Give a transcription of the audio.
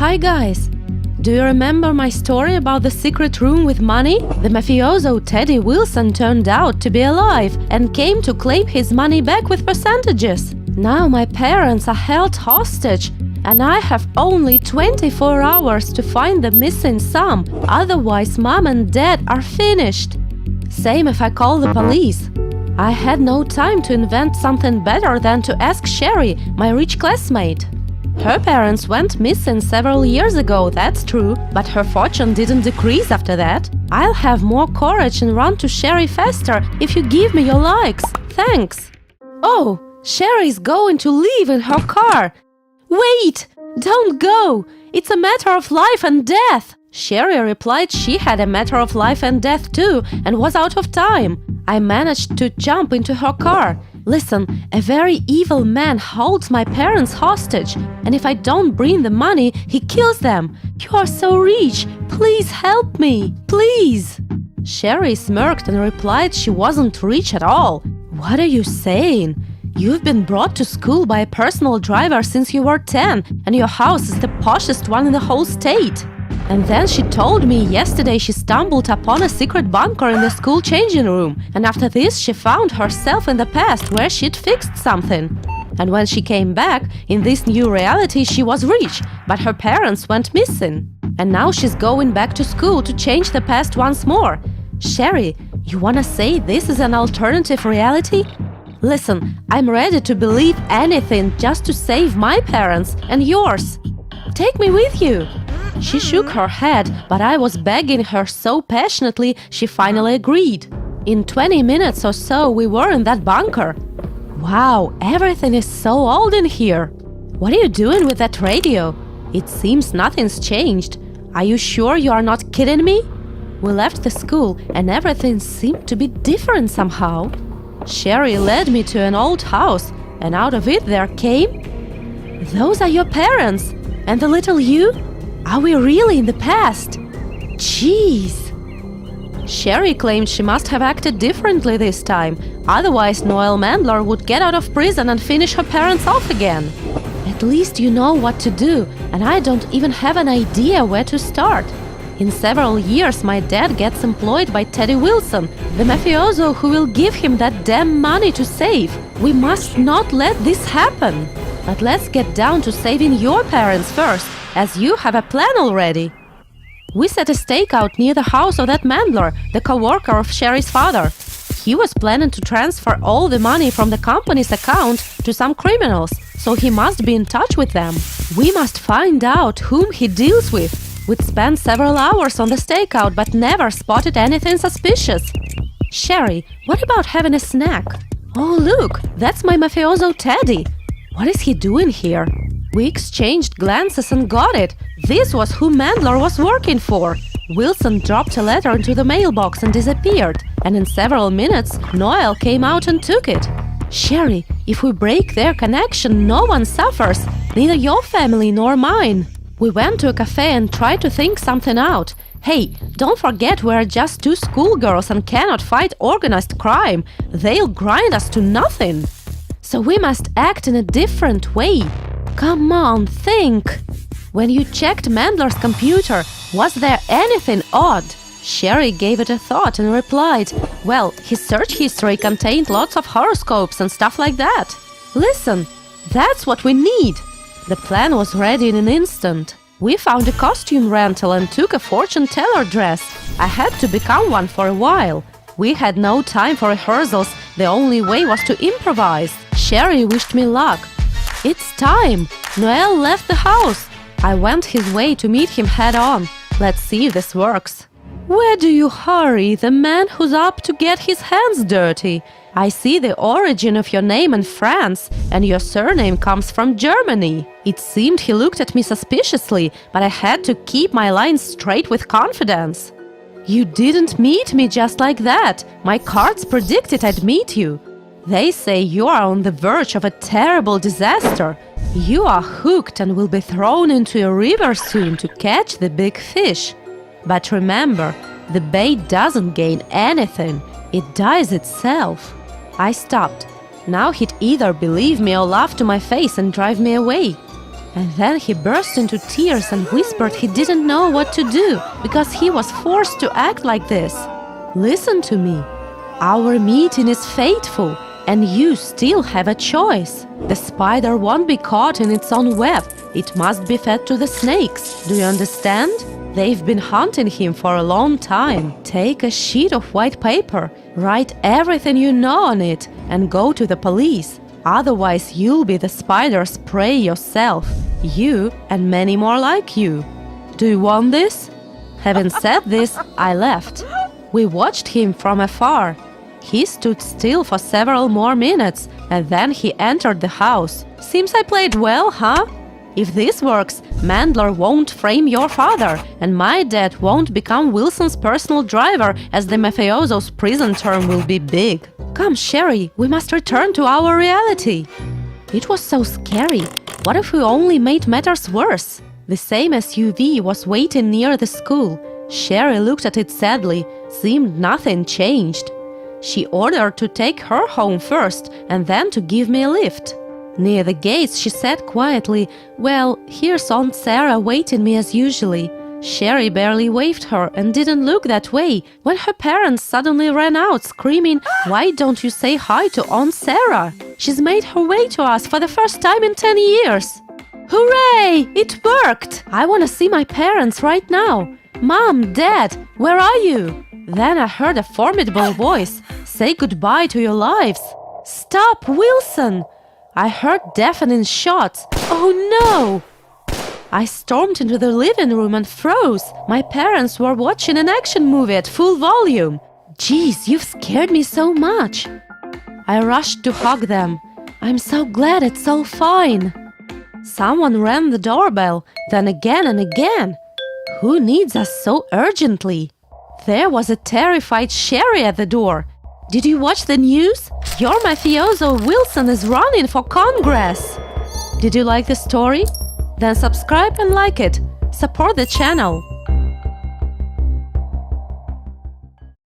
Hi guys! Do you remember my story about the secret room with money? The mafioso Teddy Wilson turned out to be alive and came to claim his money back with percentages. Now my parents are held hostage and I have only 24 hours to find the missing sum, otherwise mom and dad are finished. Same if I call the police. I had no time to invent something better than to ask Sherry, my rich classmate. Her parents went missing several years ago, that's true, but her fortune didn't decrease after that. I'll have more courage and run to Sherry faster if you give me your likes. Thanks. Oh, Sherry's going to leave in her car. Wait! Don't go! It's a matter of life and death! Sherry replied she had a matter of life and death too and was out of time. I managed to jump into her car. Listen, a very evil man holds my parents hostage, and if I don't bring the money, he kills them. You are so rich. Please help me. Please. Sherry smirked and replied she wasn't rich at all. What are you saying? You've been brought to school by a personal driver since you were 10, and your house is the poshest one in the whole state. And then she told me yesterday she stumbled upon a secret bunker in the school changing room, and after this she found herself in the past where she'd fixed something. And when she came back, in this new reality she was rich, but her parents went missing. And now she's going back to school to change the past once more. Sherry, you wanna say this is an alternative reality? Listen, I'm ready to believe anything just to save my parents and yours. Take me with you. She shook her head, but I was begging her so passionately she finally agreed. In 20 minutes or so we were in that bunker. Wow, everything is so old in here. What are you doing with that radio? It seems nothing's changed. Are you sure you are not kidding me? We left the school and everything seemed to be different somehow. Sherry led me to an old house, and out of it there came… Those are your parents! And the little you? Are we really in the past? Jeez! Sherry claimed she must have acted differently this time, otherwise Noel Mandler would get out of prison and finish her parents off again. At least you know what to do, and I don't even have an idea where to start. In several years my dad gets employed by Teddy Wilson, the mafioso who will give him that damn money to save. We must not let this happen. But let's get down to saving your parents first, as you have a plan already. We set a stakeout near the house of that Mandler, the co-worker of Sherry's father. He was planning to transfer all the money from the company's account to some criminals, so he must be in touch with them. We must find out whom he deals with. We'd spent several hours on the stakeout but never spotted anything suspicious. Sherry, what about having a snack? Oh look, that's my mafioso Teddy. What is he doing here? We exchanged glances and got it. This was who Mandler was working for. Wilson dropped a letter into the mailbox and disappeared. And in several minutes, Noel came out and took it. Sherry, if we break their connection, no one suffers. Neither your family nor mine. We went to a cafe and tried to think something out. Hey, don't forget we're just two schoolgirls and cannot fight organized crime. They'll grind us to nothing. So we must act in a different way. Come on, think! When you checked Mandler's computer, was there anything odd? Sherry gave it a thought and replied, well, his search history contained lots of horoscopes and stuff like that. Listen, that's what we need! The plan was ready in an instant. We found a costume rental and took a fortune teller dress. I had to become one for a while. We had no time for rehearsals, the only way was to improvise. Sherry wished me luck. It's time! Noel left the house. I went his way to meet him head-on. Let's see if this works. Where do you hurry, the man who's up to get his hands dirty? I see the origin of your name in France, and your surname comes from Germany. It seemed he looked at me suspiciously, but I had to keep my lines straight with confidence. You didn't meet me just like that. My cards predicted I'd meet you. They say you are on the verge of a terrible disaster. You are hooked and will be thrown into a river soon to catch the big fish. But remember, the bait doesn't gain anything. It dies itself. I stopped. Now he'd either believe me or laugh to my face and drive me away. And then he burst into tears and whispered he didn't know what to do because he was forced to act like this. Listen to me. Our meeting is fateful, and you still have a choice. The spider won't be caught in its own web. It must be fed to the snakes. Do you understand? They've been hunting him for a long time. Take a sheet of white paper, write everything you know on it, and go to the police. Otherwise, you'll be the spider's prey yourself. You and many more like you. Do you want this? Having said this, I left. We watched him from afar. He stood still for several more minutes, and then he entered the house. Seems I played well, huh? If this works, Mandler won't frame your father, and my dad won't become Wilson's personal driver, as the mafioso's prison term will be big. Come, Sherry, we must return to our reality. It was so scary. What if we only made matters worse? The same SUV was waiting near the school. Sherry looked at it sadly. Seemed nothing changed. She ordered to take her home first and then to give me a lift. Near the gates, she said quietly, "Well, here's Aunt Sarah waiting me as usually." Sherry barely waved her and didn't look that way when her parents suddenly ran out screaming, "Why don't you say hi to Aunt Sarah? She's made her way to us for the first time in 10 years." Hooray! It worked! I want to see my parents right now. Mom, Dad, where are you? Then I heard a formidable voice. Say goodbye to your lives. Stop, Wilson! I heard deafening shots. Oh no! I stormed into the living room and froze. My parents were watching an action movie at full volume. Geez, you've scared me so much. I rushed to hug them. I'm so glad it's all fine. Someone rang the doorbell, then again and again. Who needs us so urgently? There was a terrified Sherry at the door. Did you watch the news? Your mafioso Wilson is running for Congress. Did you like the story? Then subscribe and like it. Support the channel.